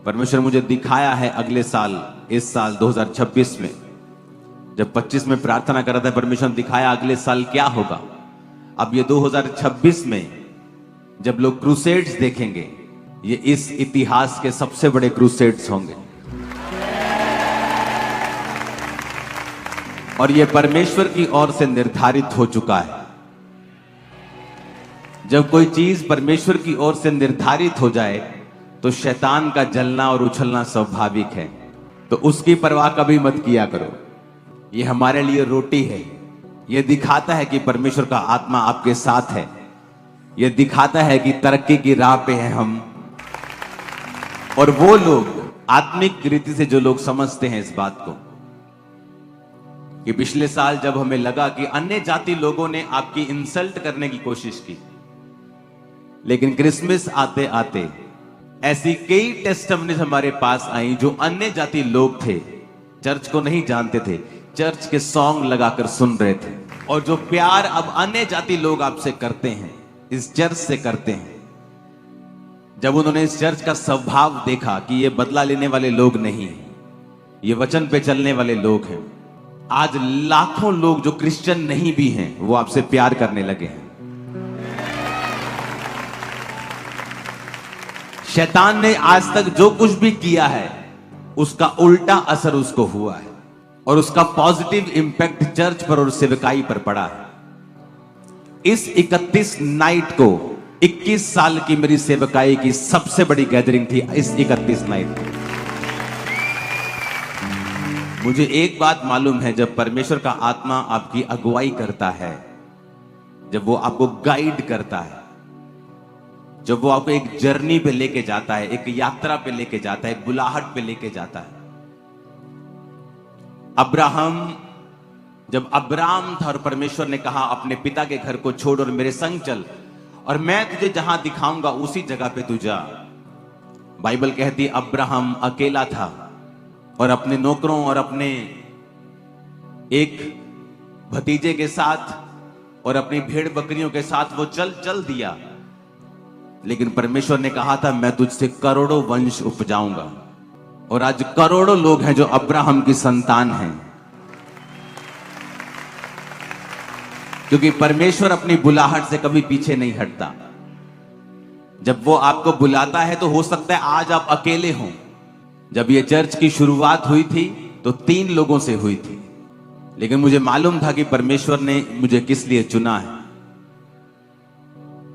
परमेश्वर मुझे दिखाया है अगले साल, इस साल 2026 में, जब 25 में प्रार्थना कर रहा था, परमेश्वर दिखाया अगले साल क्या होगा। अब ये 2026 में जब लोग क्रूसेड्स देखेंगे, ये इस इतिहास के सबसे बड़े क्रूसेड्स होंगे। और ये परमेश्वर की ओर से निर्धारित हो चुका है। जब कोई चीज परमेश्वर की ओर से निर्धारित हो जाए तो शैतान का जलना और उछलना स्वाभाविक है, तो उसकी परवाह कभी मत किया करो। ये हमारे लिए रोटी है। यह दिखाता है कि परमेश्वर का आत्मा आपके साथ है। यह दिखाता है कि तरक्की की राह पे हैं हम। और वो लोग आत्मिक रीति से जो लोग समझते हैं इस बात को कि पिछले साल जब हमें लगा कि अन्य जाति लोगों ने आपकी इंसल्ट करने की कोशिश की, लेकिन क्रिसमस आते आते ऐसी कई टेस्टिमनीज हमारे पास आई जो अन्य जाति लोग थे, चर्च को नहीं जानते थे, चर्च के सॉन्ग लगाकर सुन रहे थे। और जो प्यार अब अन्य जाति लोग आपसे करते हैं, इस चर्च से करते हैं, जब उन्होंने इस चर्च का स्वभाव देखा कि ये बदला लेने वाले लोग नहीं हैं, ये वचन पे चलने वाले लोग हैं, आज लाखों लोग जो क्रिश्चियन नहीं भी हैं वो आपसे प्यार करने लगे हैं। शैतान ने आज तक जो कुछ भी किया है उसका उल्टा असर उसको हुआ है और उसका पॉजिटिव इंपैक्ट चर्च पर और सेवकाई पर पड़ा है। इस 31 नाइट को 21 साल की मेरी सेवकाई की सबसे बड़ी गैदरिंग थी। इस 31 नाइट को मुझे एक बात मालूम है, जब परमेश्वर का आत्मा आपकी अगुवाई करता है, जब वो आपको गाइड करता है, जब वो आपको एक जर्नी पे लेके जाता है, एक यात्रा पे लेके जाता है, एक बुलाहट पे लेके जाता है। जब अब्राम था और परमेश्वर ने कहा अपने पिता के घर को छोड़ और मेरे संग चल और मैं तुझे जहां दिखाऊंगा उसी जगह पे तू जा। बाइबल कहती अब्राहम अकेला था और अपने नौकरों और अपने एक भतीजे के साथ और अपनी भेड़ बकरियों के साथ वो चल दिया, लेकिन परमेश्वर ने कहा था मैं तुझसे करोड़ों वंश उपजाऊंगा। और आज करोड़ों लोग हैं जो अब्राहम की संतान हैं, क्योंकि परमेश्वर अपनी बुलाहट से कभी पीछे नहीं हटता। जब वो आपको बुलाता है तो हो सकता है आज आप अकेले हों। जब ये चर्च की शुरुआत हुई थी तो 3 लोगों से हुई थी, लेकिन मुझे मालूम था कि परमेश्वर ने मुझे किस लिए चुना है।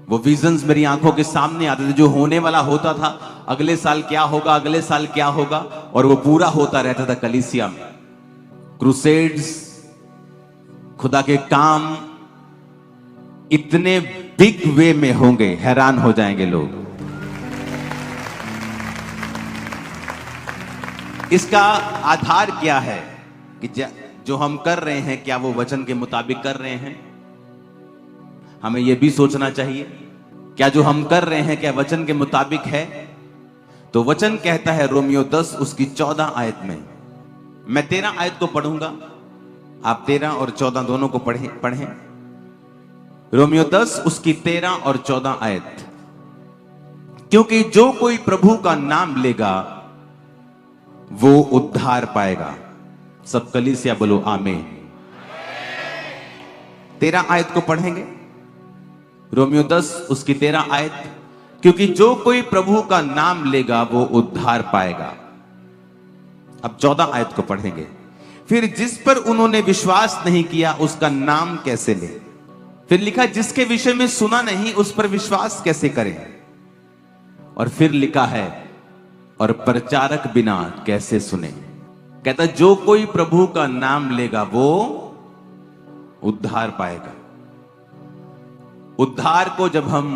वो विजन्स मेरी आंखों के सामने आते थे, जो होने वाला होता था, अगले साल क्या होगा, अगले साल क्या होगा, और वो पूरा होता रहता था कलीसिया में। क्रूसेड्स, खुदा के काम इतने बिग वे में होंगे, हैरान हो जाएंगे लोग। इसका आधार क्या है कि जो हम कर रहे हैं क्या वो वचन के मुताबिक कर रहे हैं? हमें यह भी सोचना चाहिए, क्या जो हम कर रहे हैं क्या वचन के मुताबिक है? तो वचन कहता है रोमियो 10 उसकी 14 आयत में, मैं 13 आयत को पढ़ूंगा, आप 13 और 14 दोनों को पढ़ें। रोमियो 10 उसकी 13 और 14 आयत। क्योंकि जो कोई प्रभु का नाम लेगा वो उद्धार पाएगा। सब कलीसिया बोलो आमीन। 13 आयत को पढ़ेंगे, रोमियो 10 उसकी 13 आयत। क्योंकि जो कोई प्रभु का नाम लेगा वो उद्धार पाएगा। अब 14 आयत को पढ़ेंगे, फिर जिस पर उन्होंने विश्वास नहीं किया उसका नाम कैसे ले? फिर लिखा जिसके विषय में सुना नहीं उस पर विश्वास कैसे करें? और फिर लिखा है और प्रचारक बिना कैसे सुने? कहता जो कोई प्रभु का नाम लेगा वो उद्धार पाएगा। उद्धार को जब हम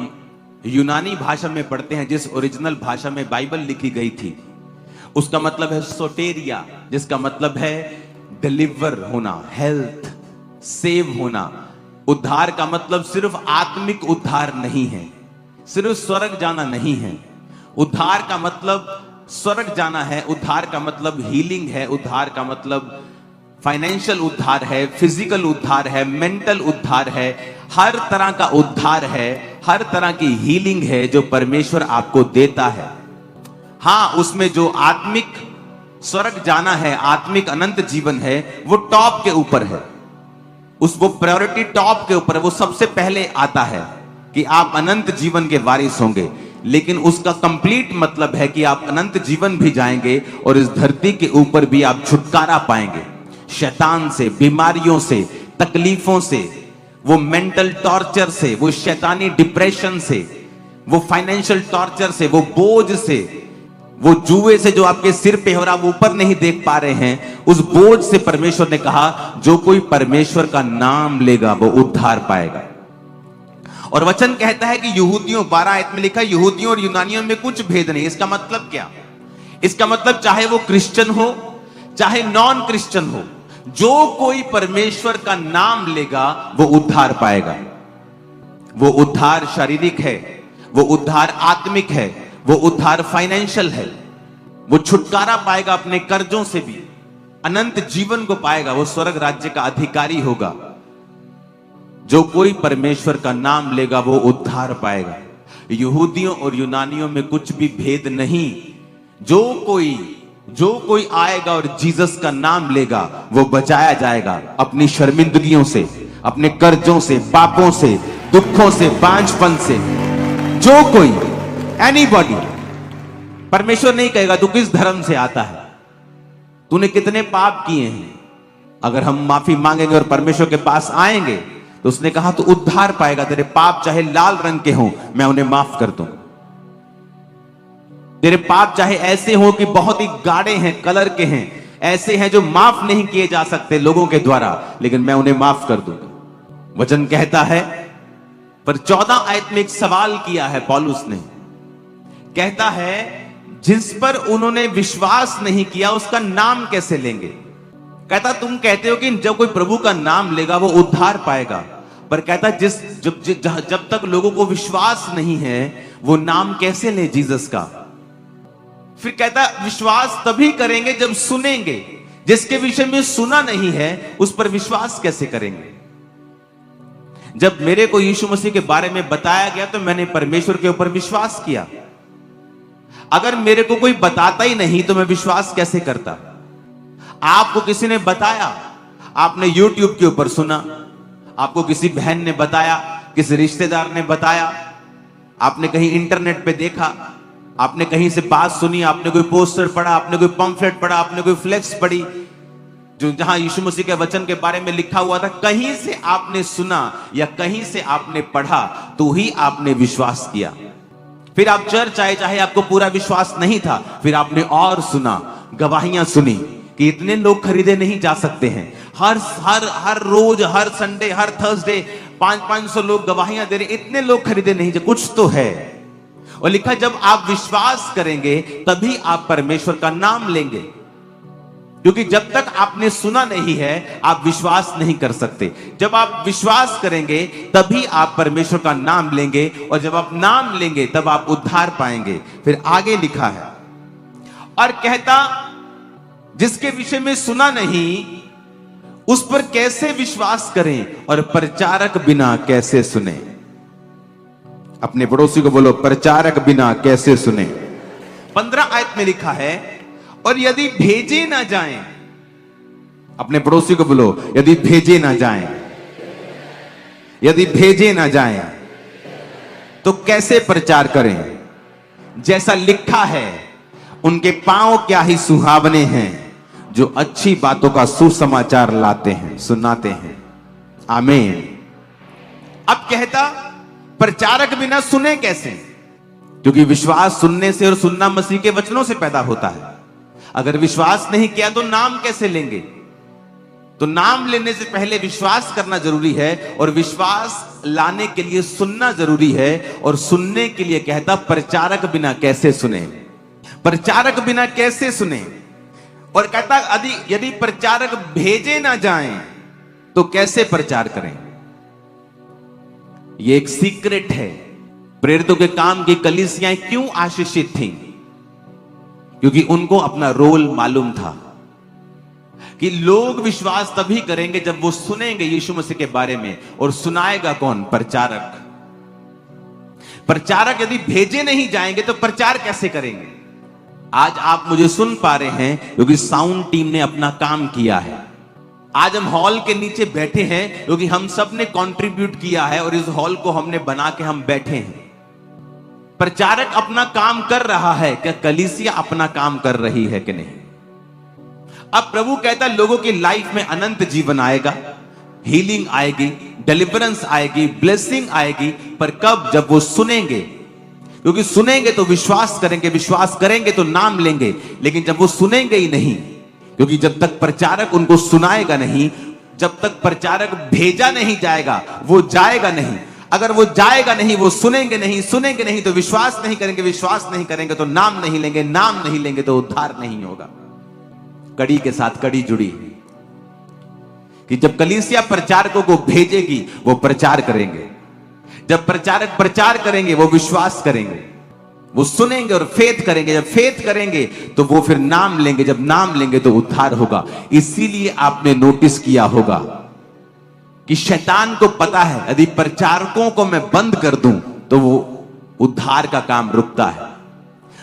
यूनानी भाषा में पढ़ते हैं, जिस ओरिजिनल भाषा में बाइबल लिखी गई थी, उसका मतलब है सोटेरिया, जिसका मतलब है डिलीवर होना, हेल्थ, सेव होना। उद्धार का मतलब सिर्फ आत्मिक उद्धार नहीं है, सिर्फ स्वर्ग जाना नहीं है। उद्धार का मतलब स्वर्ग जाना है, उद्धार का मतलब हीलिंग है, उद्धार का मतलब फाइनेंशियल उद्धार है, फिजिकल उद्धार है, मेंटल उद्धार है, हर तरह का उद्धार है, हर तरह की हीलिंग है जो परमेश्वर आपको देता है। हाँ, उसमें जो आत्मिक स्वर्ग जाना है, आत्मिक अनंत जीवन है, वो टॉप के ऊपर है। वो प्रायोरिटी टॉप के ऊपर है, वो सबसे पहले आता है कि आप अनंत जीवन के वारिस होंगे। लेकिन उसका कंप्लीट मतलब है कि आप अनंत जीवन भी जाएंगे और इस धरती के ऊपर भी आप छुटकारा पाएंगे शैतान से, बीमारियों से, तकलीफों से, वो मेंटल टॉर्चर से, वो शैतानी डिप्रेशन से, वो फाइनेंशियल टॉर्चर से, वो बोझ से, वो जुए से जो आपके सिर पे हो रहा वो ऊपर नहीं देख पा रहे हैं, उस बोझ से परमेश्वर ने कहा जो कोई परमेश्वर का नाम लेगा वो उद्धार पाएगा। और वचन कहता है कि यहूदियों 12 आयत में लिखा, यहूदियों और यूनानियों में कुछ भेद नहीं। इसका मतलब क्या? इसका मतलब चाहे वो क्रिश्चियन हो चाहे नॉन क्रिश्चियन हो, जो कोई परमेश्वर का नाम लेगा वो उद्धार पाएगा। वो उद्धार शारीरिक है, वो उद्धार आत्मिक है, वो उद्धार फाइनेंशियल है, वो छुटकारा पाएगा अपने कर्जों से भी, अनंत जीवन को पाएगा, वो स्वर्ग राज्य का अधिकारी होगा। जो कोई परमेश्वर का नाम लेगा वो उद्धार पाएगा। यहूदियों और यूनानियों में कुछ भी भेद नहीं। जो कोई आएगा और जीसस का नाम लेगा वो बचाया जाएगा अपनी शर्मिंदगियों से, अपने कर्जों से, पापों से, दुखों से, बांझपन से। जो कोई, एनीबॉडी। परमेश्वर नहीं कहेगा तू किस धर्म से आता है, तूने कितने पाप किए हैं। अगर हम माफी मांगेंगे और परमेश्वर के पास आएंगे तो उसने कहा तू उद्धार पाएगा। तेरे पाप चाहे लाल रंग के हों, मैं उन्हें माफ कर दूंगा। तेरे पाप चाहे ऐसे हो कि बहुत ही गाढ़े हैं, कलर के हैं, ऐसे हैं जो माफ नहीं किए जा सकते लोगों के द्वारा, लेकिन मैं उन्हें माफ कर दूंगा। वचन कहता है, पर 14 आयत में एक सवाल किया है पौलुस ने। कहता है जिस पर उन्होंने विश्वास नहीं किया उसका नाम कैसे लेंगे। कहता तुम कहते हो कि जब कोई प्रभु का नाम लेगा वो उद्धार पाएगा, पर कहता जब तक लोगों को विश्वास नहीं है वो नाम कैसे ले जीसस का। फिर कहता विश्वास तभी करेंगे जब सुनेंगे। जिसके विषय में सुना नहीं है उस पर विश्वास कैसे करेंगे। जब मेरे को यीशु मसीह के बारे में बताया गया तो मैंने परमेश्वर के ऊपर विश्वास किया। अगर मेरे को कोई बताता ही नहीं तो मैं विश्वास कैसे करता। आपको किसी ने बताया, आपने YouTube के ऊपर सुना, आपको किसी बहन ने बताया, किसी रिश्तेदार ने बताया, आपने कहीं इंटरनेट पे देखा, आपने कहीं से बात सुनी, आपने कोई पोस्टर पढ़ा, आपने कोई पंफलेट पढ़ा, आपने कोई फ्लेक्स पढ़ी जो जहां यीशु मसीह के वचन के बारे में लिखा हुआ था, कहीं से आपने सुना या कहीं से आपने पढ़ा तो ही आपने विश्वास किया। फिर आप चर्च आए, चाहे आपको पूरा विश्वास नहीं था, फिर आपने और सुना, गवाहियां सुनी कि इतने लोग खरीदे नहीं जा सकते हैं। हर रोज, हर संडे, हर थर्सडे 500 लोग गवाहियां दे रहे, इतने लोग खरीदे नहीं जा, कुछ तो है। और लिखा जब आप विश्वास करेंगे तभी आप परमेश्वर का नाम लेंगे, क्योंकि जब तक आपने सुना नहीं है आप विश्वास नहीं कर सकते। जब आप विश्वास करेंगे तभी आप परमेश्वर का नाम लेंगे, और जब आप नाम लेंगे तब आप उद्धार पाएंगे। फिर आगे लिखा है और कहता जिसके विषय में सुना नहीं उस पर कैसे विश्वास करें, और प्रचारक बिना कैसे सुने। अपने पड़ोसी को बोलो, प्रचारक बिना कैसे सुने। 15 आयत में लिखा है और यदि भेजे ना जाएं, अपने पड़ोसी को बोलो यदि भेजे ना जाएं, यदि भेजे ना जाएं तो कैसे प्रचार करें। जैसा लिखा है उनके पांव क्या ही सुहावने हैं जो अच्छी बातों का सुसमाचार लाते हैं, सुनाते हैं। आमीन। अब कहता प्रचारक बिना सुने कैसे, क्योंकि विश्वास सुनने से और सुनना मसीह के वचनों से पैदा होता है। अगर विश्वास नहीं किया तो नाम कैसे लेंगे। तो नाम लेने से पहले विश्वास करना जरूरी है, और विश्वास लाने के लिए सुनना जरूरी है। और सुनने के लिए कहता प्रचारक बिना कैसे सुने, प्रचारक बिना कैसे सुने। और कहता यदि प्रचारक भेजे ना जाएं तो कैसे प्रचार करें। यह एक सीक्रेट है। प्रेरितों के काम की कलीसियां क्यों आशीषित थीं, क्योंकि उनको अपना रोल मालूम था कि लोग विश्वास तभी करेंगे जब वो सुनेंगे यीशु मसीह के बारे में। और सुनाएगा कौन? प्रचारक। प्रचारक यदि भेजे नहीं जाएंगे तो प्रचार कैसे करेंगे। आज आप मुझे सुन पा रहे हैं क्योंकि साउंड टीम ने अपना काम किया है। आज हम हॉल के नीचे बैठे हैं क्योंकि हम सब ने कंट्रीब्यूट किया है और इस हॉल को हमने बना के हम बैठे हैं। प्रचारक अपना काम कर रहा है, क्या कलीसिया अपना काम कर रही है कि नहीं? अब प्रभु कहता है लोगों की लाइफ में अनंत जीवन आएगा, हीलिंग आएगी, डिलीवरेंस आएगी, ब्लेसिंग आएगी, पर कब? जब वो सुनेंगे। क्योंकि सुनेंगे तो विश्वास करेंगे, विश्वास करेंगे तो नाम लेंगे। लेकिन जब वो सुनेंगे ही नहीं, क्योंकि जब तक प्रचारक उनको सुनाएगा नहीं, जब तक प्रचारक भेजा नहीं जाएगा, वो जाएगा नहीं। अगर वो जाएगा नहीं, वो सुनेंगे नहीं, सुनेंगे नहीं तो विश्वास नहीं करेंगे, विश्वास नहीं करेंगे तो नाम नहीं लेंगे, नाम नहीं लेंगे तो उद्धार नहीं होगा। कड़ी के साथ कड़ी जुड़ी कि जब कलीसिया प्रचारकों को भेजेगी वो प्रचार करेंगे, जब प्रचारक प्रचार करेंगे वो विश्वास करेंगे, वो सुनेंगे और फेथ करेंगे। जब फेथ करेंगे तो वो फिर नाम लेंगे, जब नाम लेंगे तो उद्धार होगा। इसीलिए आपने नोटिस किया होगा कि शैतान को पता है यदि प्रचारकों को मैं बंद कर दूं तो वो उद्धार का काम रुकता है।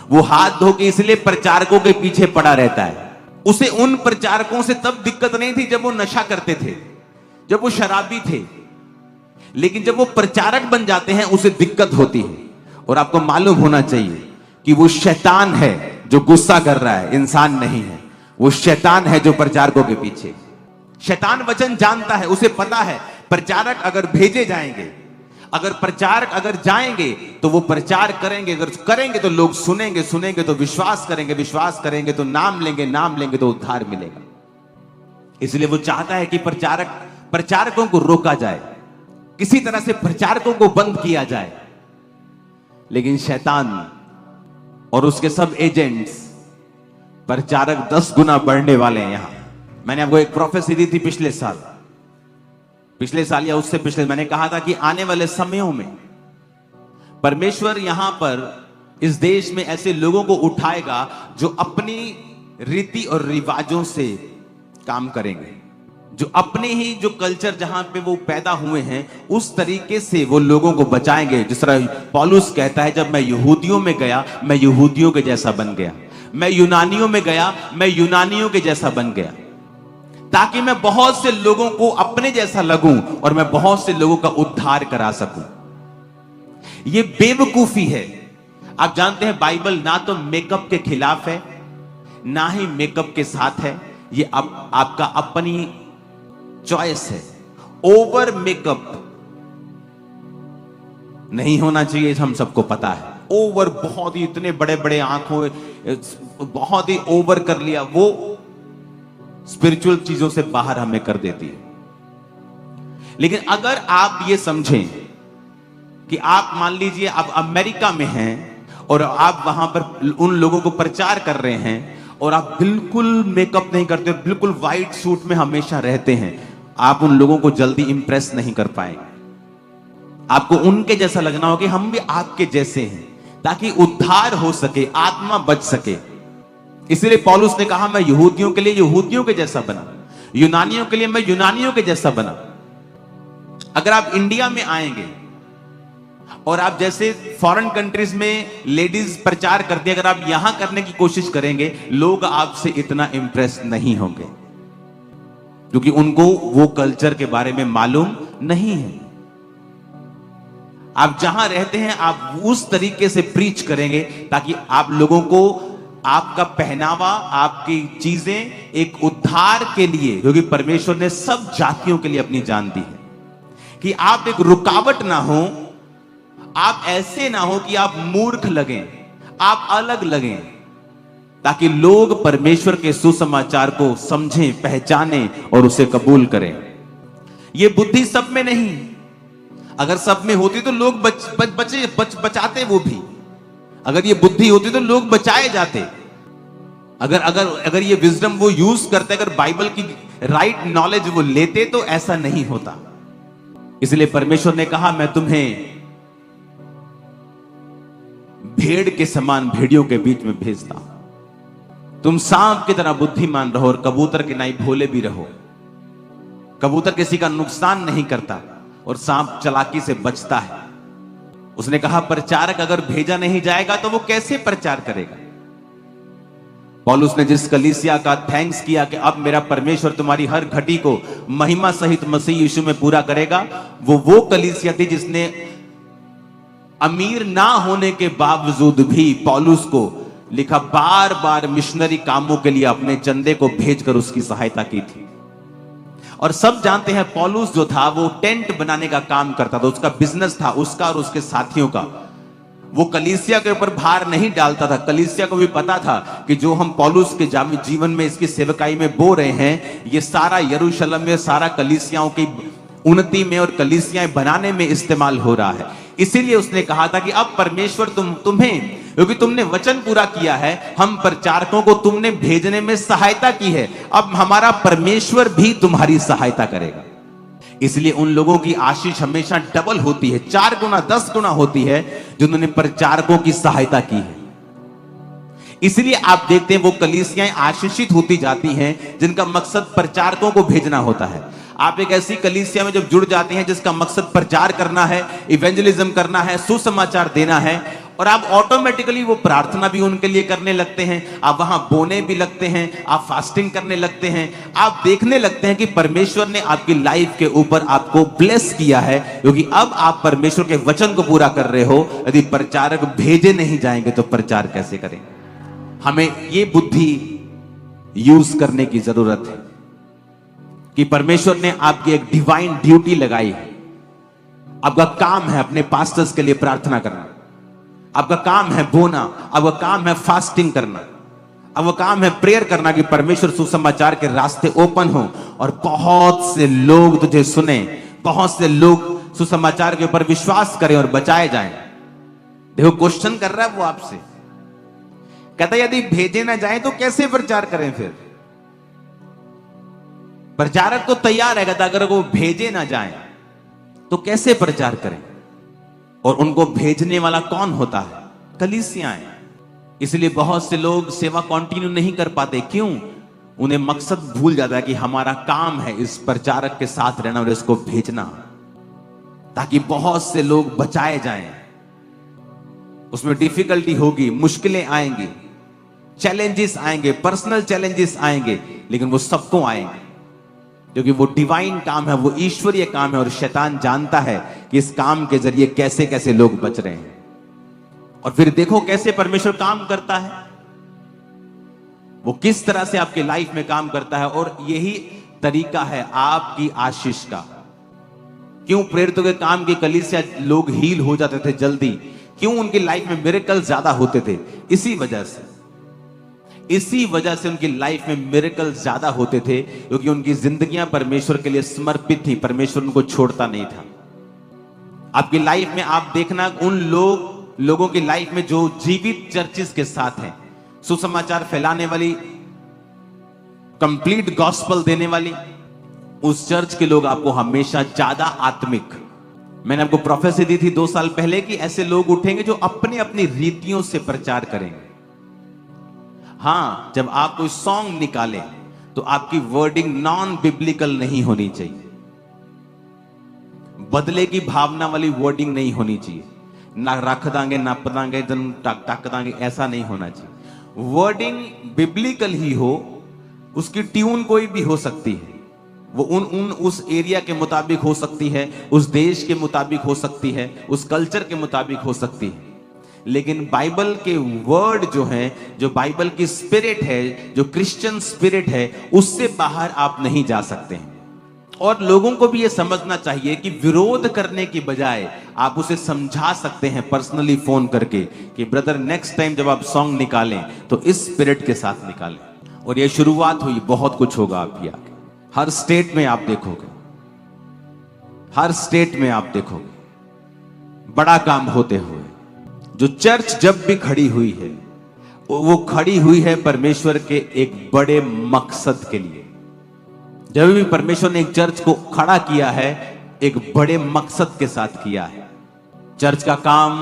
वो हाथ धो के इसलिए प्रचारकों के पीछे पड़ा रहता है। उसे उन प्रचारकों से तब दिक्कत नहीं थी जब वो नशा करते थे, जब वो शराबी थे, लेकिन जब वो प्रचारक बन जाते हैं उसे दिक्कत होती है। और आपको मालूम होना चाहिए कि वो शैतान है जो गुस्सा कर रहा है, इंसान नहीं है। वो शैतान है जो प्रचारकों के पीछे। शैतान वचन जानता है, उसे पता है प्रचारक अगर भेजे जाएंगे, अगर प्रचारक अगर जाएंगे तो वो प्रचार करेंगे, अगर करेंगे तो लोग सुनेंगे, सुनेंगे तो विश्वास करेंगे, विश्वास करेंगे तो नाम लेंगे, नाम लेंगे तो उद्धार मिलेगा। इसलिए वो चाहता है कि प्रचारकों को रोका जाए, किसी तरह से प्रचारकों को बंद किया जाए। लेकिन शैतान और उसके सब एजेंट्स, प्रचारक 10 गुना बढ़ने वाले हैं। यहां मैंने आपको एक प्रोफेसी दी थी पिछले साल या उससे पिछले, मैंने कहा था कि आने वाले समयों में परमेश्वर यहां पर इस देश में ऐसे लोगों को उठाएगा जो अपनी रीति और रिवाजों से काम करेंगे, जो अपने ही जो कल्चर जहां पे वो पैदा हुए हैं उस तरीके से वो लोगों को बचाएंगे। जिस तरह पौलुस कहता है, जब मैं यहूदियों में गया मैं यहूदियों के जैसा बन गया, मैं यूनानियों में गया मैं यूनानियों के जैसा बन गया, ताकि मैं बहुत से लोगों को अपने जैसा लगूं और मैं बहुत से लोगों का उद्धार करा सकूं। यह बेवकूफी है। आप जानते हैं बाइबल ना तो मेकअप के खिलाफ है ना ही मेकअप के साथ है। ये आपका अपनी चॉइस है। ओवर मेकअप नहीं होना चाहिए, हम सबको पता है। ओवर बहुत ही इतने बड़े बड़े आंखों बहुत ही ओवर कर लिया, वो स्पिरिचुअल चीजों से बाहर हमें कर देती है। लेकिन अगर आप ये समझें कि आप मान लीजिए आप अमेरिका में हैं और आप वहां पर उन लोगों को प्रचार कर रहे हैं और आप बिल्कुल मेकअप नहीं करते, बिल्कुल व्हाइट सूट में हमेशा रहते हैं, आप उन लोगों को जल्दी इंप्रेस नहीं कर पाएंगे। आपको उनके जैसा लगना होगा कि हम भी आपके जैसे हैं, ताकि उद्धार हो सके, आत्मा बच सके। इसलिए पौलुस ने कहा मैं यहूदियों के लिए यहूदियों के जैसा बना, यूनानियों के लिए मैं यूनानियों के जैसा बना। अगर आप इंडिया में आएंगे और आप जैसे फॉरेन कंट्रीज में लेडीज प्रचार करती है, अगर आप यहां करने की कोशिश करेंगे, लोग आपसे इतना इंप्रेस नहीं होंगे, क्योंकि उनको वो कल्चर के बारे में मालूम नहीं है। आप जहां रहते हैं आप उस तरीके से प्रीच करेंगे ताकि आप लोगों को आपका पहनावा, आपकी चीजें एक उद्धार के लिए, क्योंकि परमेश्वर ने सब जातियों के लिए अपनी जान दी है, कि आप एक रुकावट ना हो, आप ऐसे ना हो कि आप मूर्ख लगें, आप अलग लगें, ताकि लोग परमेश्वर के सुसमाचार को समझें, पहचानें और उसे कबूल करें। यह बुद्धि सब में नहीं। अगर सब में होती तो लोग बचाते वो भी। अगर ये बुद्धि होती तो लोग बचाए जाते। अगर ये विजडम वो यूज करते, अगर बाइबल की राइट नॉलेज वो लेते तो ऐसा नहीं होता। इसलिए परमेश्वर ने कहा मैं तुम्हें भेड़ के समान भेड़ियों के बीच में भेजता हूं। तुम सांप की तरह बुद्धिमान रहो और कबूतर के नाई भोले भी रहो। कबूतर किसी का नुकसान नहीं करता और सांप चालाकी से बचता है। उसने कहा प्रचारक अगर भेजा नहीं जाएगा तो वो कैसे प्रचार करेगा? पौलुस ने जिस कलीसिया का थैंक्स किया कि अब मेरा परमेश्वर तुम्हारी हर घटी को महिमा सहित मसीह यीशु में पूरा करेगा, वो कलीसिया थी जिसने अमीर ना होने के बावजूद भी पौलुस को लिखा, बार बार मिशनरी कामों के लिए अपने चंदे को भेजकर उसकी सहायता की थी। और सब जानते हैं पौलुस जो था वो टेंट बनाने का काम करता था, उसका बिजनेस था, उसका और उसके साथियों का। वो कलीसिया के ऊपर भार नहीं डालता था। कलीसिया को भी पता था कि जो हम पौलुस के जीवन में, इसकी सेवकाई में बो रहे हैं, ये सारा यरूशलेम में सारा कलीसियाओं की उन्नति में और कलीसियाएं बनाने में इस्तेमाल हो रहा है। इसीलिए उसने कहा था कि अब परमेश्वर तुम्हें, क्योंकि तुमने वचन पूरा किया है, हम प्रचारकों को तुमने भेजने में सहायता की है, अब हमारा परमेश्वर भी तुम्हारी सहायता करेगा। इसलिए उन लोगों की आशीष हमेशा डबल होती है, 4 गुना 10 गुना होती है, जिन्होंने प्रचारकों की सहायता की है। इसलिए आप देखते हैं वो कलीसियाएं आशीषित होती जाती हैं जिनका मकसद प्रचारकों को भेजना होता है। आप एक ऐसी कलीसिया में जब जुड़ जाते हैं जिसका मकसद प्रचार करना है, इवेंजलिज्म करना है, सुसमाचार देना है, और आप ऑटोमेटिकली वो प्रार्थना भी उनके लिए करने लगते हैं, आप वहां बोने भी लगते हैं, आप फास्टिंग करने लगते हैं, आप देखने लगते हैं कि परमेश्वर ने आपकी लाइफ के ऊपर आपको ब्लेस किया है, क्योंकि अब आप परमेश्वर के वचन को पूरा कर रहे हो। यदि प्रचारक भेजे नहीं जाएंगे तो प्रचार कैसे करेंगे? हमें ये बुद्धि यूज करने की जरूरत है कि परमेश्वर ने आपकी एक डिवाइन ड्यूटी लगाई है। आपका काम है अपने पास्टर्स के लिए प्रार्थना करना, आपका काम है बोना, आपका काम है फास्टिंग करना, आपका काम है प्रेयर करना कि परमेश्वर सुसमाचार के रास्ते ओपन हो और बहुत से लोग तुझे सुने, बहुत से लोग सुसमाचार के ऊपर विश्वास करें और बचाए जाएं। देखो क्वेश्चन कर रहा है वो आपसे, कहता है यदि भेजे ना जाए तो कैसे प्रचार करें? फिर प्रचारक तो तैयार है, कहता अगर वो भेजे ना जाए तो कैसे प्रचार करें? और उनको भेजने वाला कौन होता है? कलीसियाएं। इसलिए बहुत से लोग सेवा कंटिन्यू नहीं कर पाते। क्यों? उन्हें मकसद भूल जाता है कि हमारा काम है इस प्रचारक के साथ रहना और इसको भेजना, ताकि बहुत से लोग बचाए जाएं। उसमें डिफिकल्टी होगी, मुश्किलें आएंगी, चैलेंजेस आएंगे, पर्सनल चैलेंजेस आएंगे, लेकिन वो सबको आएंगे क्योंकि वो डिवाइन काम है, वो ईश्वरीय काम है, और शैतान जानता है कि इस काम के जरिए कैसे कैसे लोग बच रहे हैं। और फिर देखो कैसे परमेश्वर काम करता है, वो किस तरह से आपके लाइफ में काम करता है। और यही तरीका है आपकी आशीष का। क्यों प्रेरितों के काम की कलीसिया लोग हील हो जाते थे जल्दी? क्यों उनकी लाइफ में मिरेकल ज्यादा होते थे? इसी वजह से उनकी लाइफ में मिरेकल ज्यादा होते थे, क्योंकि उनकी जिंदगियां परमेश्वर के लिए समर्पित थी, परमेश्वर उनको छोड़ता नहीं था। आपकी लाइफ में आप देखना उन लोगों की लाइफ में जो जीवित चर्चिस के साथ हैं, सुसमाचार फैलाने वाली, कंप्लीट गॉस्पल देने वाली, उस चर्च के लोग आपको हमेशा ज्यादा आत्मिक। मैंने आपको प्रोफेसी दी थी 2 साल पहले कि ऐसे लोग उठेंगे जो अपनी अपनी रीतियों से प्रचार करेंगे। हां, जब आप कोई सॉन्ग निकाले तो आपकी वर्डिंग नॉन बिब्लिकल नहीं होनी चाहिए, बदले की भावना वाली वर्डिंग नहीं होनी चाहिए, ना रख दांगे, ना पदांगे, टक दांगे, ऐसा नहीं होना चाहिए। वर्डिंग बिब्लिकल ही हो, उसकी ट्यून कोई भी हो सकती है, वो उस एरिया के मुताबिक हो सकती है, उस देश के मुताबिक हो सकती है, उस कल्चर के मुताबिक हो सकती है, लेकिन बाइबल के वर्ड जो हैं, जो बाइबल की स्पिरिट है, जो क्रिश्चियन स्पिरिट है, उससे बाहर आप नहीं जा सकते हैं। और लोगों को भी ये समझना चाहिए कि विरोध करने की बजाय आप उसे समझा सकते हैं पर्सनली फोन करके कि ब्रदर नेक्स्ट टाइम जब आप सॉन्ग निकालें तो इस स्पिरिट के साथ निकालें। और ये शुरुआत हुई, बहुत कुछ होगा आपकी आगे। हर स्टेट में आप देखोगे, हर स्टेट में आप देखोगे बड़ा काम होते हुए। जो चर्च जब भी खड़ी हुई है, वो खड़ी हुई है परमेश्वर के एक बड़े मकसद के लिए। जब भी परमेश्वर ने एक चर्च को खड़ा किया है, एक बड़े मकसद के साथ किया है। चर्च का काम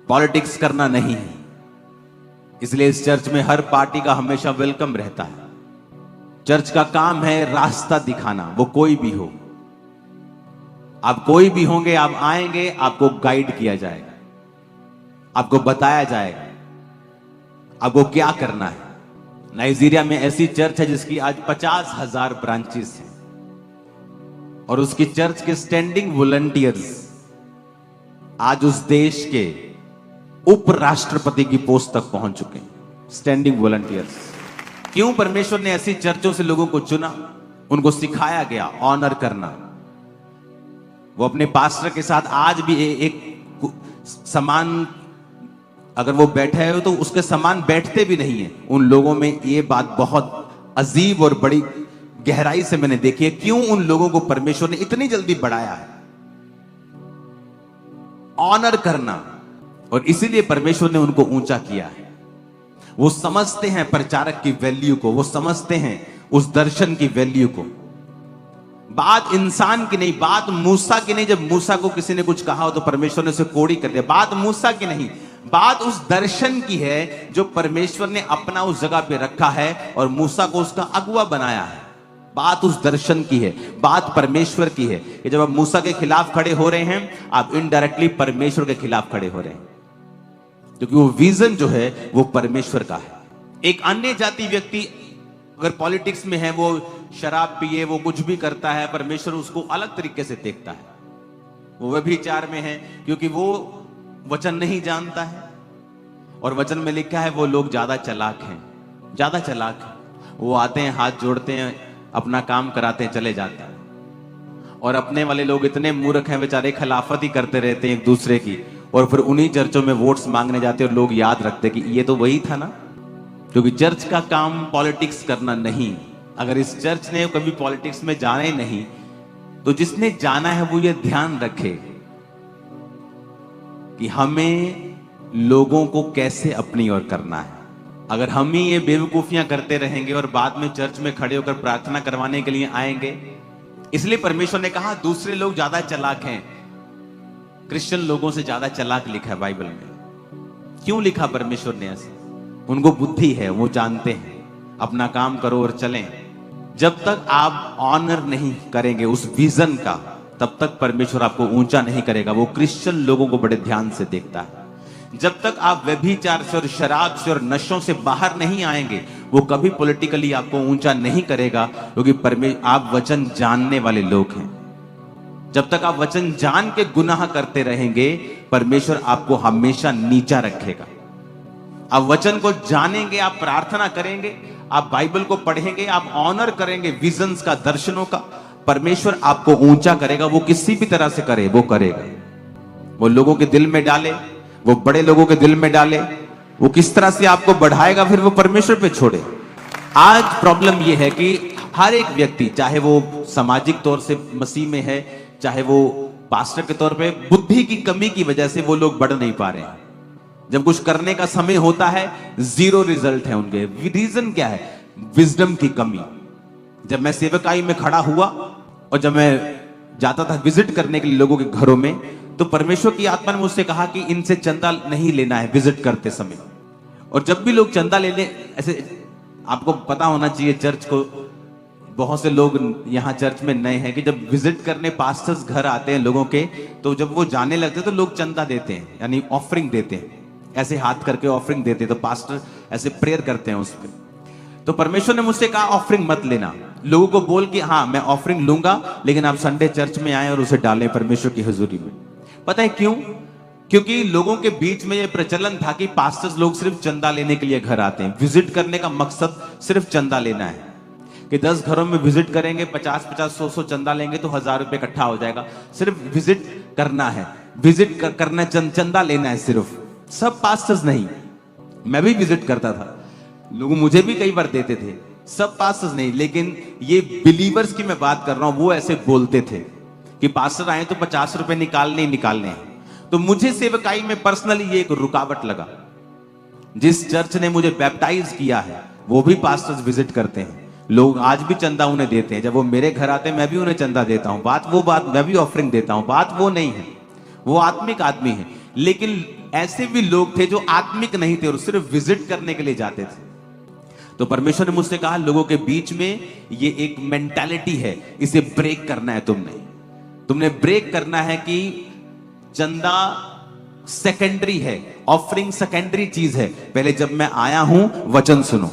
पॉलिटिक्स करना नहीं है, इसलिए इस चर्च में हर पार्टी का हमेशा वेलकम रहता है। चर्च का काम है रास्ता दिखाना, वो कोई भी हो, आप कोई भी होंगे, आप आएंगे, आपको गाइड किया जाएगा, आपको बताया जाएगा, आपको क्या करना है। नाइजीरिया में ऐसी चर्च है जिसकी आज 50,000 ब्रांचेस हैं और उसकी चर्च के स्टैंडिंग वॉलंटियर्स आज उस देश के उपराष्ट्रपति की पोस्ट तक पहुंच चुके हैं। Standing volunteers. क्यों परमेश्वर ने ऐसी चर्चों से लोगों को चुना? उनको सिखाया गया ऑनर करना। वो अपने पास्टर के साथ आज भी एक समान, अगर वो बैठे हो तो उसके समान बैठते भी नहीं है। उन लोगों में ये बात बहुत अजीब और बड़ी गहराई से मैंने देखी है। क्यों उन लोगों को परमेश्वर ने इतनी जल्दी बढ़ाया है? ऑनर करना। और इसीलिए परमेश्वर ने उनको ऊंचा किया है। वो समझते हैं प्रचारक की वैल्यू को, वो समझते हैं उस दर्शन की वैल्यू को। बात इंसान की नहीं, बात मूसा की नहीं। जब मूसा को किसी ने कुछ कहा हो तो परमेश्वर ने उसे कोड़ी कर दिया। बात मूसा की नहीं, बात उस दर्शन की है जो परमेश्वर ने अपना उस जगह पे रखा है और मूसा को उसका अगुवा बनाया है। बात उस दर्शन की है, बात परमेश्वर की है कि जब आप मूसा के खिलाफ खड़े हो रहे हैं, आप इनडायरेक्टली परमेश्वर के खिलाफ खड़े हो रहे हैं, क्योंकि वो विजन जो है वो परमेश्वर का है। एक अन्य जाति व्यक्ति अगर पॉलिटिक्स में है, वो शराब पिए, वो कुछ भी करता है, परमेश्वर उसको अलग तरीके से देखता है। वो व्यभिचार में है क्योंकि वो वचन नहीं जानता है। और वचन में लिखा है वो लोग ज्यादा चालाक हैं, ज्यादा चालाक हैं। वो आते हैं, हाथ जोड़ते हैं, अपना काम कराते हैं, चले जाते हैं। और अपने वाले लोग इतने मूर्ख हैं बेचारे, खिलाफत ही करते रहते हैं एक दूसरे की। और फिर उन्हीं चर्चों में वोट्स मांगने जाते हैं और लोग याद रखते कि ये तो वही था ना। क्योंकि चर्च का काम पॉलिटिक्स करना नहीं। अगर इस चर्च ने कभी पॉलिटिक्स में जाना ही नहीं, तो जिसने जाना है वो ये ध्यान रखे कि हमें लोगों को कैसे अपनी ओर करना है। अगर हम ही ये बेवकूफियां करते रहेंगे और बाद में चर्च में खड़े होकर प्रार्थना करवाने के लिए आएंगे, इसलिए परमेश्वर ने कहा दूसरे लोग ज्यादा चालाक हैं। क्रिश्चियन लोगों से ज्यादा चालाक लिखा है बाइबल में। क्यों लिखा परमेश्वर ने ऐसे? उनको बुद्धि है, वो जानते हैं अपना काम करो और चलें। जब तक आप ऑनर नहीं करेंगे उस विजन का, तब तक परमेश्वर आपको ऊंचा नहीं करेगा। वो क्रिश्चियन लोगों को बड़े ध्यान से देखता है। जब तक आप व्यभिचार से और शराब से और नशों से बाहर नहीं आएंगे, वो कभी पॉलिटिकली आपको ऊंचा नहीं करेगा, क्योंकि आप वचन जानने वाले लोग हैं। जब तक आप वचन जान के गुनाह करते रहेंगे, परमेश्वर आपको हमेशा नीचा रखेगा। आप वचन को जानेंगे, आप प्रार्थना करेंगे, आप बाइबल को पढ़ेंगे, आप ऑनर करेंगे विजन्स का, दर्शनों का, परमेश्वर आपको ऊंचा करेगा। वो किसी भी तरह से करे, वो करेगा। वो लोगों के दिल में डाले, वो बड़े लोगों के दिल में डाले, वो किस तरह से आपको बढ़ाएगा फिर वो परमेश्वर पे छोड़े। आज प्रॉब्लम ये है कि हर एक व्यक्ति, चाहे वो सामाजिक तौर से मसीह में है, चाहे वो पास्टर के तौर पे, बुद्धि की कमी की वजह से वो लोग बढ़ नहीं पा रहे हैं। जब कुछ करने का समय होता है, जीरो रिजल्ट है उनके। रीजन क्या है? विजडम की कमी। जब मैं सेवकाई में खड़ा हुआ और जब मैं जाता था विजिट करने के लिए लोगों के घरों में, तो परमेश्वर की आत्मा ने मुझसे कहा कि इनसे चंदा नहीं लेना है विजिट करते समय। और जब भी लोग चंदा ले ले, ऐसे आपको पता होना चाहिए, चर्च को बहुत से लोग यहाँ चर्च में नए हैं कि जब विजिट करने पास्टर्स घर आते हैं लोगों के, तो जब वो जाने लगते हैं तो लोग चंदा देते हैं, यानी ऑफरिंग देते हैं, ऐसे हाथ करके ऑफरिंग देते हैं। तो पास्टर ऐसे प्रेयर करते हैं उस पर। तो परमेश्वर ने मुझसे कहा ऑफरिंग मत लेना। लोगों को बोल कि हाँ मैं ऑफरिंग लूंगा, लेकिन आप संडे चर्च में आए और उसे डालें परमेश्वर की हुजूरी में। पता है क्यों? क्योंकि लोगों के बीच में यह प्रचलन था कि पास्टर्स लोग सिर्फ चंदा लेने के लिए घर आते हैं। विजिट करने का मकसद सिर्फ चंदा लेना है कि 10 घरों में विजिट करेंगे, 50-50, 100-100 चंदा लेंगे तो 1000 रुपए इकट्ठा हो जाएगा। सिर्फ विजिट करना है, विजिट करना, चंदा लेना है सिर्फ। सब पास्टर्स नहीं, मैं भी विजिट करता था, लोग मुझे भी कई बार देते थे। सब पास्टर्स नहीं, लेकिन ये बिलीवर्स की मैं बात कर रहा हूं, वो ऐसे बोलते थे कि पास्टर आए तो 50 रुपए निकालने ही निकालने हैं। तो मुझे सेवकाई में पर्सनली ये एक रुकावट लगा। जिस चर्च ने मुझे बैप्टाइज किया है वो भी पास्टर्स विजिट करते हैं, लोग आज भी चंदा उन्हें देते हैं। जब वो मेरे घर आते हैं मैं भी उन्हें चंदा देता हूं। बात मैं भी ऑफरिंग देता हूं। बात वो नहीं है, वो आत्मिक आदमी है। लेकिन ऐसे भी लोग थे जो आत्मिक नहीं थे और सिर्फ विजिट करने के लिए जाते थे। तो परमेश्वर ने मुझसे कहा लोगों के बीच में ये एक मेंटालिटी है, इसे ब्रेक करना है। तुमने ब्रेक करना है कि चंदा सेकेंडरी है, ऑफरिंग सेकेंडरी चीज है। पहले जब मैं आया हूं वचन सुनो।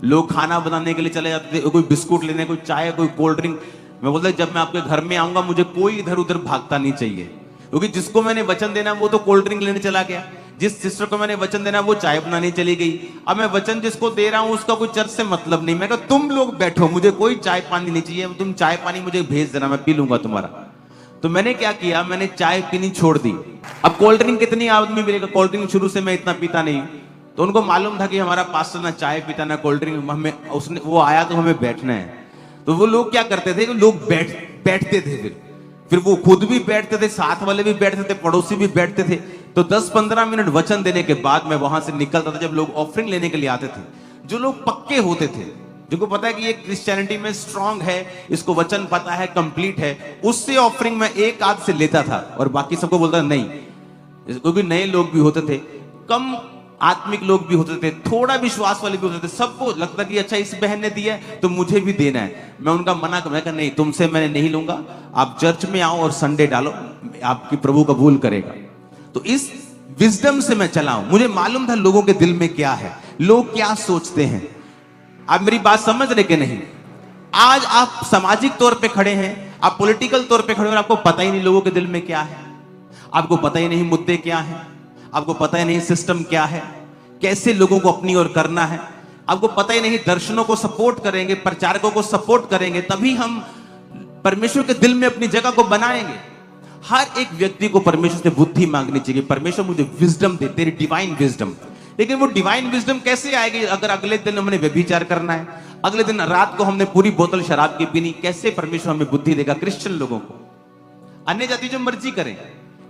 लोग खाना बनाने के लिए चले जाते थे, कोई बिस्कुट लेने, कोई चाय, कोई कोल्ड ड्रिंक। मैं बोलता जब मैं आपके घर में आऊंगा मुझे कोई इधर उधर भागता नहीं चाहिए, क्योंकि जिसको मैंने वचन देना वो तो कोल्ड ड्रिंक लेने चला गया, जिस सिस्टर को मैंने वचन देना वो चाय बनाने चली गई। अब मैं वचन जिसको दे रहा हूं उसका कोई चर्च से मतलब नहीं। मैं कहा तुम लोग बैठो, मुझे कोई चाय पानी नहीं चाहिए, तुम चाय पानी मुझे भेज देना, मैं पी लूंगा तुम्हारा। तो मैंने क्या किया, मैंने चाय पीनी छोड़ दी। अब कोल्ड ड्रिंक कितनी आदमी मिलेगा, कोल्ड ड्रिंक शुरू से मैं इतना पीता नहीं, तो उनको मालूम था कि हमारा पास्टर ना चाय पीता ना कोल्ड ड्रिंक, हमें उसने वो आया तो हमें बैठना है। तो वो लोग क्या करते थे, लोग बैठते थे, फिर वो खुद भी बैठते थे, साथ वाले भी बैठते थे, पड़ोसी भी बैठते थे। तो 10-15 मिनट वचन देने के बाद मैं वहां से निकलता था। जब लोग ऑफरिंग लेने के लिए आते थे, जो लोग पक्के होते थे, जिनको पता है कि ये क्रिश्चियनिटी में स्ट्रांग है, इसको वचन पता है, कंप्लीट है, उससे ऑफरिंग में एक आध से लेता था और बाकी सबको बोलता नहीं। क्योंकि नए लोग भी होते थे, कम आत्मिक लोग भी होते थे, थोड़ा विश्वास वाले भी होते थे, सबको लगता कि अच्छा इस बहन ने दिया है तो मुझे भी देना है। मैं उनका मना कर, मैं कहा नहीं तुमसे मैंने नहीं लूंगा, आप चर्च में आओ और संडे डालो, आपकी प्रभु कबूल करेगा। तो इस विजडम से मैं चला हूं। मुझे मालूम था लोगों के दिल में क्या है, लोग क्या सोचते हैं। आप मेरी बात समझ रहे कि नहीं? आज आप सामाजिक तौर पे खड़े हैं, आप पॉलिटिकल तौर पे खड़े हैं और आपको पता ही नहीं लोगों के दिल में क्या है, आपको पता ही नहीं मुद्दे क्या है, आपको पता ही नहीं सिस्टम क्या है, कैसे लोगों को अपनी ओर करना है, आपको पता ही नहीं। दर्शनों को सपोर्ट करेंगे, प्रचारकों को सपोर्ट करेंगे, तभी हम परमेश्वर के दिल में अपनी जगह को बनाएंगे। हर एक व्यक्ति को परमेश्वर से बुद्धि मांगनी चाहिए, परमेश्वर मुझे विजडम दे, तेरी डिवाइन विजडम। लेकिन वो डिवाइन विजडम कैसे आएगी अगर अगले दिन हमने व्यभिचार करना है, अगले दिन रात को हमने पूरी बोतल शराब की पीनी? कैसे परमेश्वर हमें बुद्धि देगा? क्रिश्चियन लोगों को, अन्य जाति जो मर्जी करें,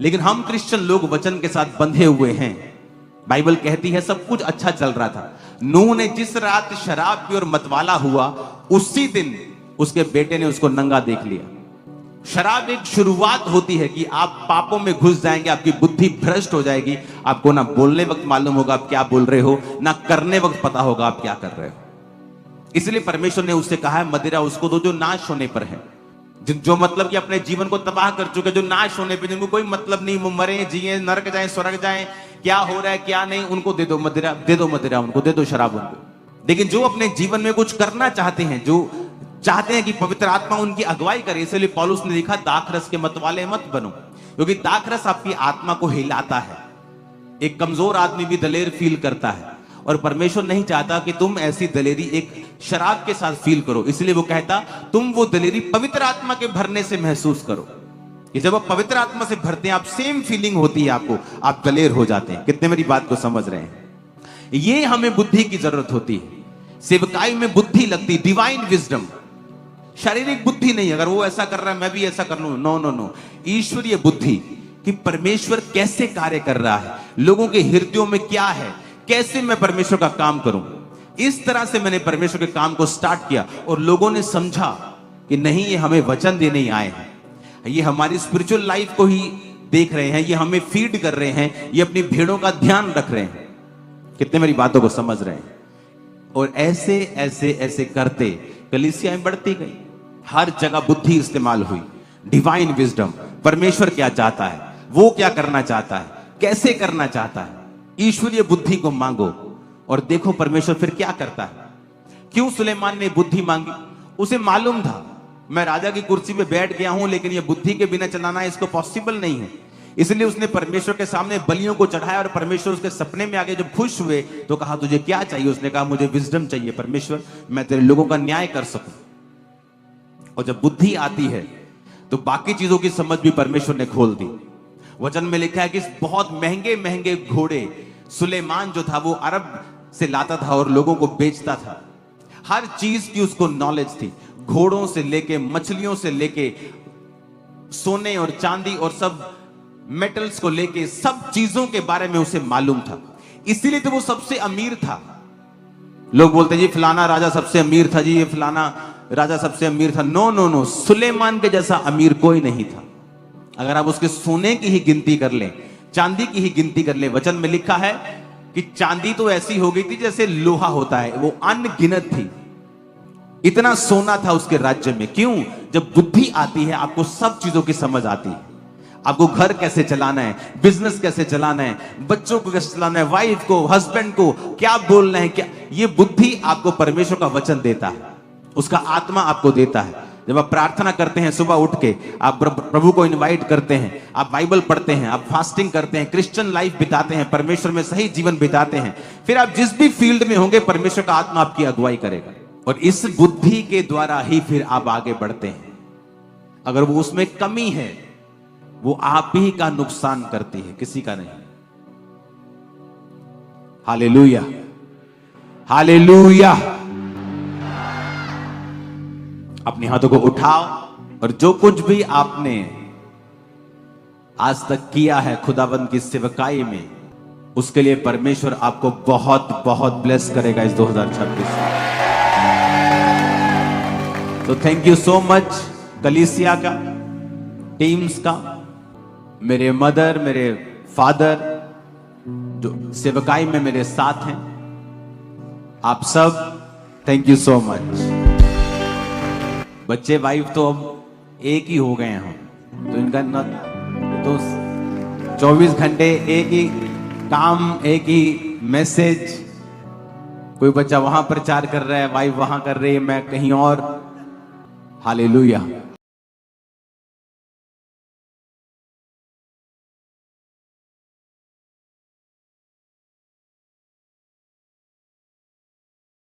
लेकिन हम क्रिश्चियन लोग वचन के साथ बंधे हुए हैं। बाइबल कहती है सब कुछ अच्छा चल रहा था। नूह ने जिस रात शराब पी और मतवाला हुआ, उसी दिन उसके बेटे ने उसको नंगा देख लिया। शराब एक शुरुआत होती है कि आप पापों में घुस जाएंगे, आपकी बुद्धि भ्रष्ट हो जाएगी, आपको ना बोलने वक्त मालूम होगा आप क्या बोल रहे हो, ना करने वक्त पता होगा आप क्या कर रहे हो। इसलिए परमेश्वर ने उससे कहा है मदिरा उसको दो जो नाश होने पर है, जो मतलब कि अपने जीवन को तबाह कर चुके, जो नाश होने पे, जिनको कोई मतलब नहीं, वो मरे जिए, नरक जाए स्वर्ग जाए, क्या हो रहा है क्या नहीं, उनको दे दो मदिरा, दे दो मदिरा, उनको दे दो शराब उनको। लेकिन जो अपने जीवन में कुछ करना चाहते हैं, जो चाहते हैं कि पवित्र आत्मा उनकी अगुवाई करे, इसलिए पौलुस ने लिखा दाखरस के मतवाले मत बनो, क्योंकि दाखरस आपकी आत्मा को हिलाता है। एक कमजोर आदमी भी दलेर फील करता है, और परमेश्वर नहीं चाहता कि तुम ऐसी दलेरी एक शराब के साथ फील करो। इसलिए वो कहता तुम वो दलेरी पवित्र आत्मा के भरने से महसूस करो, कि जब आप पवित्र आत्मा से भरते हैं, आप सेम फीलिंग होती है आपको, आप दलेर हो जाते हैं। कितने मेरी बात को समझ रहे हैं? ये हमें बुद्धि की जरूरत होती है, सेवकाई में बुद्धि लगती, डिवाइन विजडम, शारीरिक बुद्धि नहीं। अगर वो ऐसा कर रहा है मैं भी ऐसा कर लूं, नो नो नो, ईश्वरीय बुद्धि कि परमेश्वर कैसे कार्य कर रहा है, लोगों के हृदयों में क्या है, कैसे मैं परमेश्वर का काम करूं। इस तरह से मैंने परमेश्वर के काम को स्टार्ट किया, और लोगों ने समझा कि नहीं ये हमें वचन देने ही आए हैं, ये हमारी स्पिरिचुअल लाइफ को ही देख रहे हैं, ये हमें फीड कर रहे हैं, ये अपनी भेड़ों का ध्यान रख रहे हैं। कितने मेरी बातों को समझ रहे हैं? और ऐसे ऐसे ऐसे करते कलीसियाएं बढ़ती गई, हर जगह बुद्धि इस्तेमाल हुई, डिवाइन विजडम। परमेश्वर क्या चाहता है, वो क्या करना चाहता है, कैसे करना चाहता है, ईश्वरीय बुद्धि को मांगो और देखो परमेश्वर फिर क्या करता है। क्यों सुलेमान ने बुद्धि मांगी? उसे मालूम था मैं राजा की कुर्सी पे बैठ गया हूं, लेकिन ये बुद्धि के बिना चलाना इसको पॉसिबल नहीं है। इसलिए उसने परमेश्वर के सामने बलियों को चढ़ाया, और परमेश्वर उसके सपने में आगे जब खुश हुए तो कहा तुझे क्या चाहिए? उसने कहा मुझे विजडम चाहिए परमेश्वर, मैं तेरे लोगों का न्याय कर सकूं। और जब बुद्धि आती है तो बाकी चीजों की समझ भी परमेश्वर ने खोल दी। वचन में लिखा है कि बहुत महंगे महंगे घोड़े सुलेमान जो था वो अरब से लाता था और लोगों को बेचता था। हर चीज की उसको नॉलेज थी, घोड़ों से लेके, मछलियों से लेके, सोने और चांदी और सब मेटल्स को लेके, सब चीजों के बारे में उसे मालूम था। इसीलिए तो वो सबसे अमीर था। लोग बोलते जी फलाना राजा सबसे अमीर था, जी ये फलाना राजा सबसे अमीर था। नो नो नो, सुलेमान के जैसा अमीर कोई नहीं था। अगर आप उसके सोने की ही गिनती कर लें, चांदी की ही गिनती कर लें, वचन में लिखा है कि चांदी तो ऐसी हो गई थी जैसे लोहा होता है, वो अनगिनत थी। इतना सोना था उसके राज्य में। क्यों? जब बुद्धि आती है आपको सब चीजों की समझ आती है। आपको घर कैसे चलाना है, बिजनेस कैसे चलाना है, बच्चों को कैसे चलाना है, वाइफ को, हस्बैंड को क्या बोलना है, क्या, ये बुद्धि आपको परमेश्वर का वचन देता है, उसका आत्मा आपको देता है। जब आप प्रार्थना करते हैं सुबह उठ के, आप प्रभु को इनवाइट करते हैं, आप बाइबल पढ़ते हैं, आप फास्टिंग करते हैं, क्रिश्चियन लाइफ बिताते हैं, परमेश्वर में सही जीवन बिताते हैं, फिर आप जिस भी फील्ड में होंगे परमेश्वर का आत्मा आपकी अगुवाई करेगा। और इस बुद्धि के द्वारा ही फिर आप आगे बढ़ते हैं। अगर वो उसमें कमी है, वो आप ही का नुकसान करती है, किसी का नहीं। Hallelujah, hallelujah. अपने हाथों को उठाओ और जो कुछ भी आपने आज तक किया है खुदाबंद की सेवकाई में, उसके लिए परमेश्वर आपको बहुत बहुत ब्लेस करेगा इस 2026 में। तो थैंक यू सो मच कलीसिया का, टीम्स का, मेरे मदर, मेरे फादर जो सेवकाई में मेरे साथ हैं, आप सब थैंक यू सो मच। बच्चे वाइफ तो अब एक ही हो गए हैं हम, तो इनका न तो 24 घंटे एक ही काम, एक ही मैसेज। कोई बच्चा वहां प्रचार कर रहा है, वाइफ वहां कर रही है, मैं कहीं और। हालेलुया।